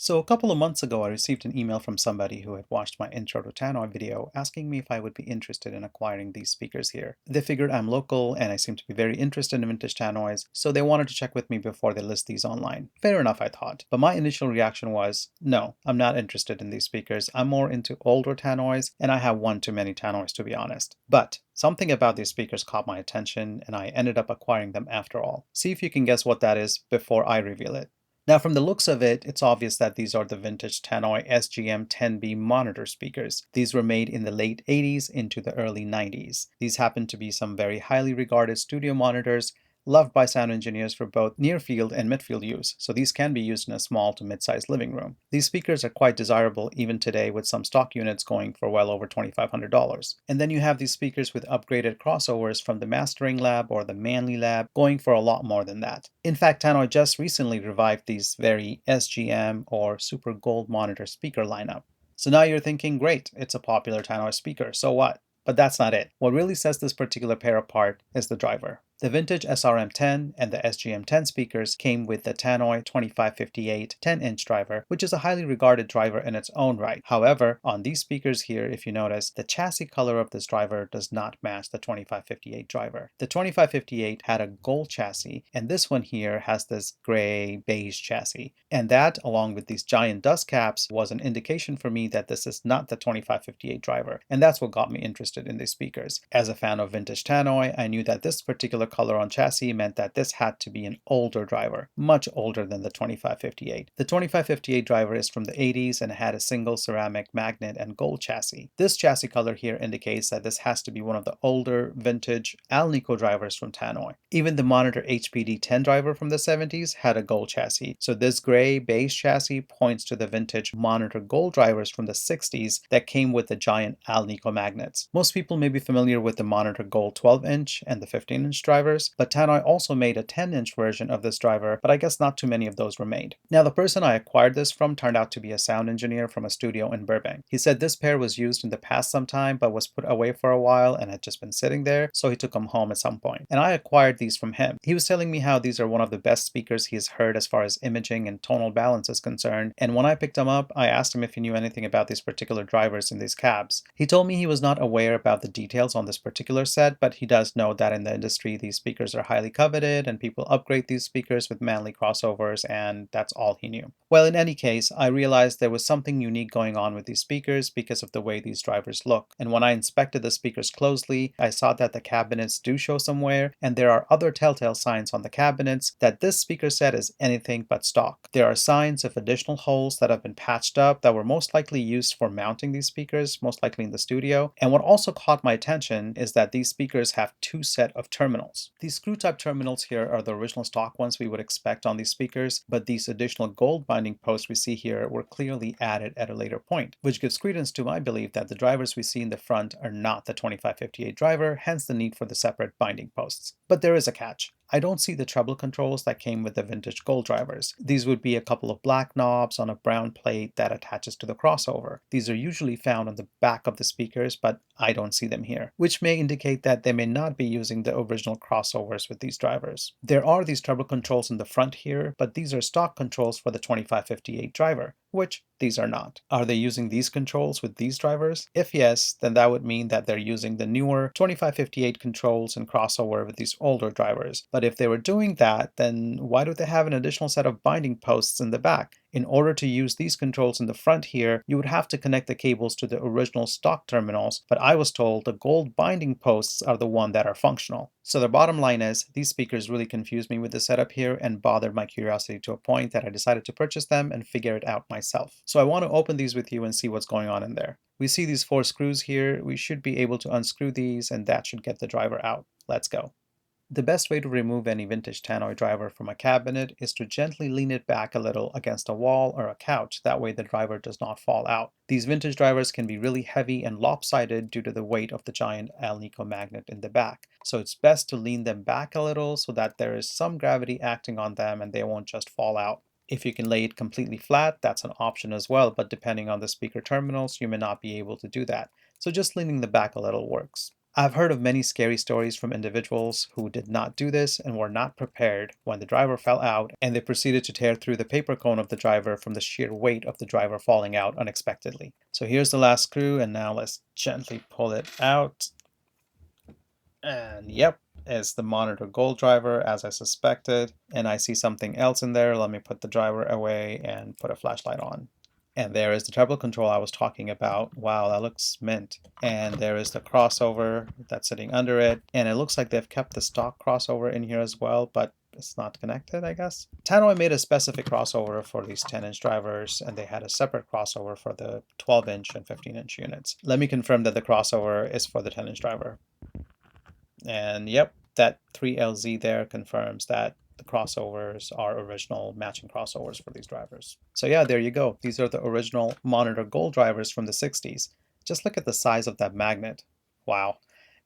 So a couple of months ago, I received an email from somebody who had watched my Intro to Tannoy video asking me if I would be interested in acquiring these speakers here. They figured I'm local and I seem to be very interested in vintage Tannoys, so they wanted to check with me before they list these online. Fair enough, I thought. But my initial reaction was, no, I'm not interested in these speakers. I'm more into older Tannoys, and I have one too many Tannoys to be honest. But something about these speakers caught my attention, and I ended up acquiring them after all. See if you can guess what that is before I reveal it. Now, from the looks of it, it's obvious that these are the vintage Tannoy SGM10B monitor speakers. These were made in the late 80s into the early 90s. These happen to be some very highly regarded studio monitors loved by sound engineers for both near-field and mid-field use, so these can be used in a small to mid-sized living room. These speakers are quite desirable even today, with some stock units going for well over $2,500. And then you have these speakers with upgraded crossovers from the Mastering Lab or the Manly Lab going for a lot more than that. In fact, Tannoy just recently revived these very SGM or Super Gold monitor speaker lineup. So now you're thinking, great, it's a popular Tannoy speaker, so what? But that's not it. What really sets this particular pair apart is the driver. The vintage SRM10 and the SGM10 speakers came with the Tannoy 2558 10-inch driver, which is a highly regarded driver in its own right. However, on these speakers here, if you notice, the chassis color of this driver does not match the 2558 driver. The 2558 had a gold chassis, and this one here has this gray beige chassis. And that, along with these giant dust caps, was an indication for me that this is not the 2558 driver, and that's what got me interested in these speakers. As a fan of vintage Tannoy, I knew that this particular color on chassis meant that this had to be an older driver, much older than the 2558. The 2558 driver is from the 80s and had a single ceramic magnet and gold chassis. This chassis color here indicates that this has to be one of the older vintage Alnico drivers from Tannoy. Even the monitor HPD10 driver from the 70s had a gold chassis, so this gray beige chassis points to the vintage monitor gold drivers from the 60s that came with the giant Alnico magnets. Most people may be familiar with the monitor gold 12-inch and the 15-inch drivers, but Tannoy also made a 10-inch version of this driver, but I guess not too many of those were made. Now, the person I acquired this from turned out to be a sound engineer from a studio in Burbank. He said this pair was used in the past sometime, but was put away for a while and had just been sitting there, so he took them home at some point. And I acquired these from him. He was telling me how these are one of the best speakers he has heard as far as imaging and tonal balance is concerned, and when I picked them up, I asked him if he knew anything about these particular drivers in these cabs. He told me he was not aware about the details on this particular set, but he does know that in the industry these speakers are highly coveted and people upgrade these speakers with Manly crossovers, and that's all he knew. Well, in any case, I realized there was something unique going on with these speakers because of the way these drivers look. And when I inspected the speakers closely, I saw that the cabinets do show some wear, and there are other telltale signs on the cabinets that this speaker set is anything but stock. There are signs of additional holes that have been patched up that were most likely used for mounting these speakers, most likely in the studio. And what also caught my attention is that these speakers have two sets of terminals. These screw-type terminals here are the original stock ones we would expect on these speakers, but these additional gold binding posts we see here were clearly added at a later point, which gives credence to my belief that the drivers we see in the front are not the 2558 driver, hence the need for the separate binding posts. But there is a catch. I don't see the treble controls that came with the vintage gold drivers. These would be a couple of black knobs on a brown plate that attaches to the crossover. These are usually found on the back of the speakers, but I don't see them here, which may indicate that they may not be using the original crossovers with these drivers. There are these treble controls in the front here, but these are stock controls for the 2558 driver, which these are not. Are they using these controls with these drivers? If yes, then that would mean that they're using the newer 2558 controls and crossover with these older drivers. But if they were doing that, then why do they have an additional set of binding posts in the back? In order to use these controls in the front here, you would have to connect the cables to the original stock terminals, but I was told the gold binding posts are the one that are functional. So the bottom line is, these speakers really confused me with the setup here and bothered my curiosity to a point that I decided to purchase them and figure it out myself. So I want to open these with you and see what's going on in there. We see these 4 screws here. We should be able to unscrew these, and that should get the driver out. Let's go. The best way to remove any vintage Tannoy driver from a cabinet is to gently lean it back a little against a wall or a couch, that way the driver does not fall out. These vintage drivers can be really heavy and lopsided due to the weight of the giant Alnico magnet in the back, so it's best to lean them back a little so that there is some gravity acting on them and they won't just fall out. If you can lay it completely flat, that's an option as well, but depending on the speaker terminals, you may not be able to do that. So just leaning the back a little works. I've heard of many scary stories from individuals who did not do this and were not prepared when the driver fell out, and they proceeded to tear through the paper cone of the driver from the sheer weight of the driver falling out unexpectedly. So here's the last screw, and now let's gently pull it out. And yep, it's the monitor gold driver as I suspected. And I see something else in there. Let me put the driver away and put a flashlight on. And there is the turbo control I was talking about. Wow, that looks mint. And there is the crossover that's sitting under it. And it looks like they've kept the stock crossover in here as well, but it's not connected, I guess. Tannoy made a specific crossover for these 10-inch drivers, and they had a separate crossover for the 12-inch and 15-inch units. Let me confirm that the crossover is for the 10-inch driver. And yep, that 3LZ there confirms that the crossovers are original matching crossovers for these drivers. So yeah, there you go. These are the original monitor gold drivers from the 60s. Just look at the size of that magnet. Wow.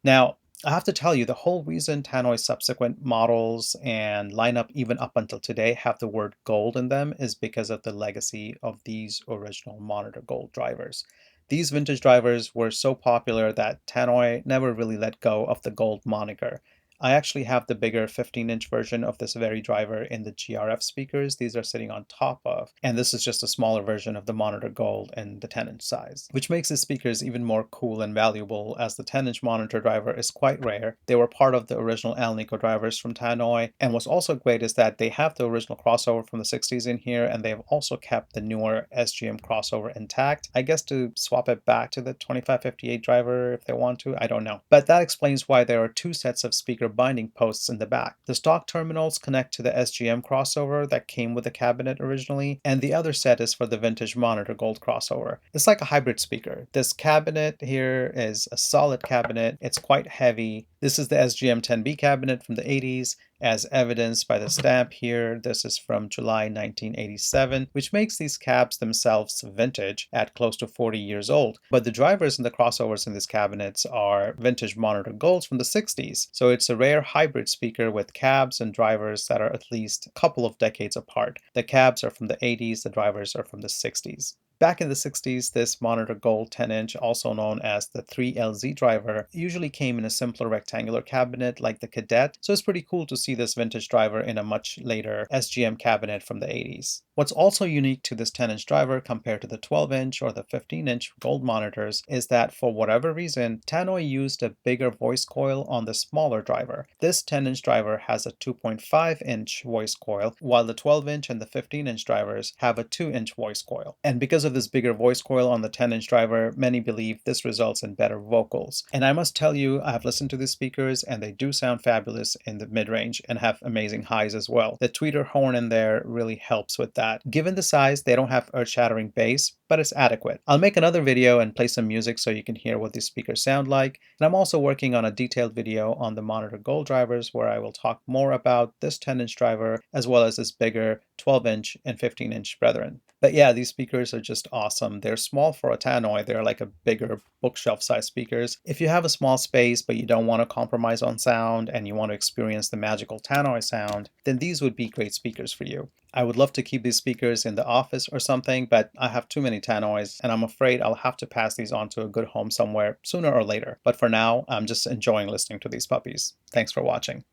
Now, I have to tell you, the whole reason Tannoy's subsequent models and lineup, even up until today, have the word gold in them is because of the legacy of these original monitor gold drivers. These vintage drivers were so popular that Tannoy never really let go of the gold moniker. I actually have the bigger 15-inch version of this very driver in the GRF speakers these are sitting on top of, and this is just a smaller version of the monitor gold in the 10-inch size, which makes the speakers even more cool and valuable as the 10-inch monitor driver is quite rare. They were part of the original Alnico drivers from Tannoy, and what's also great is that they have the original crossover from the 60s in here, and they've also kept the newer SGM crossover intact, I guess to swap it back to the 2558 driver if they want to, I don't know. But that explains why there are two sets of speaker binding posts in the back. The stock terminals connect to the SGM crossover that came with the cabinet originally, and the other set is for the vintage monitor gold crossover. It's like a hybrid speaker. This cabinet here is a solid cabinet. It's quite heavy. This is the SGM10B cabinet from the 80s, as evidenced by the stamp here. This is from July 1987, which makes these cabs themselves vintage at close to 40 years old. But the drivers and the crossovers in these cabinets are vintage monitor golds from the 60s. So it's a rare hybrid speaker with cabs and drivers that are at least a couple of decades apart. The cabs are from the 80s, the drivers are from the 60s. Back in the 60s, this monitor gold 10-inch, also known as the 3LZ driver, usually came in a simpler rectangular cabinet like the Cadet, so it's pretty cool to see this vintage driver in a much later SGM cabinet from the 80s. What's also unique to this 10-inch driver compared to the 12-inch or the 15-inch gold monitors is that for whatever reason, Tannoy used a bigger voice coil on the smaller driver. This 10-inch driver has a 2.5-inch voice coil, while the 12-inch and the 15-inch drivers have a 2-inch voice coil. And because of this bigger voice coil on the 10-inch driver, many believe this results in better vocals. And I must tell you, I have listened to these speakers and they do sound fabulous in the mid-range and have amazing highs as well. The tweeter horn in there really helps with that. Given the size, they don't have earth-shattering bass, but it's adequate. I'll make another video and play some music so you can hear what these speakers sound like. And I'm also working on a detailed video on the monitor gold drivers where I will talk more about this 10-inch driver as well as this bigger 12-inch and 15-inch brethren. But yeah, these speakers are just awesome. They're small for a Tannoy. They're like a bigger bookshelf size speakers. If you have a small space but you don't want to compromise on sound and you want to experience the magical Tannoy sound, then these would be great speakers for you. I would love to keep these speakers in the office or something, but I have too many Tannoys and I'm afraid I'll have to pass these on to a good home somewhere sooner or later. But for now, I'm just enjoying listening to these puppies. Thanks for watching.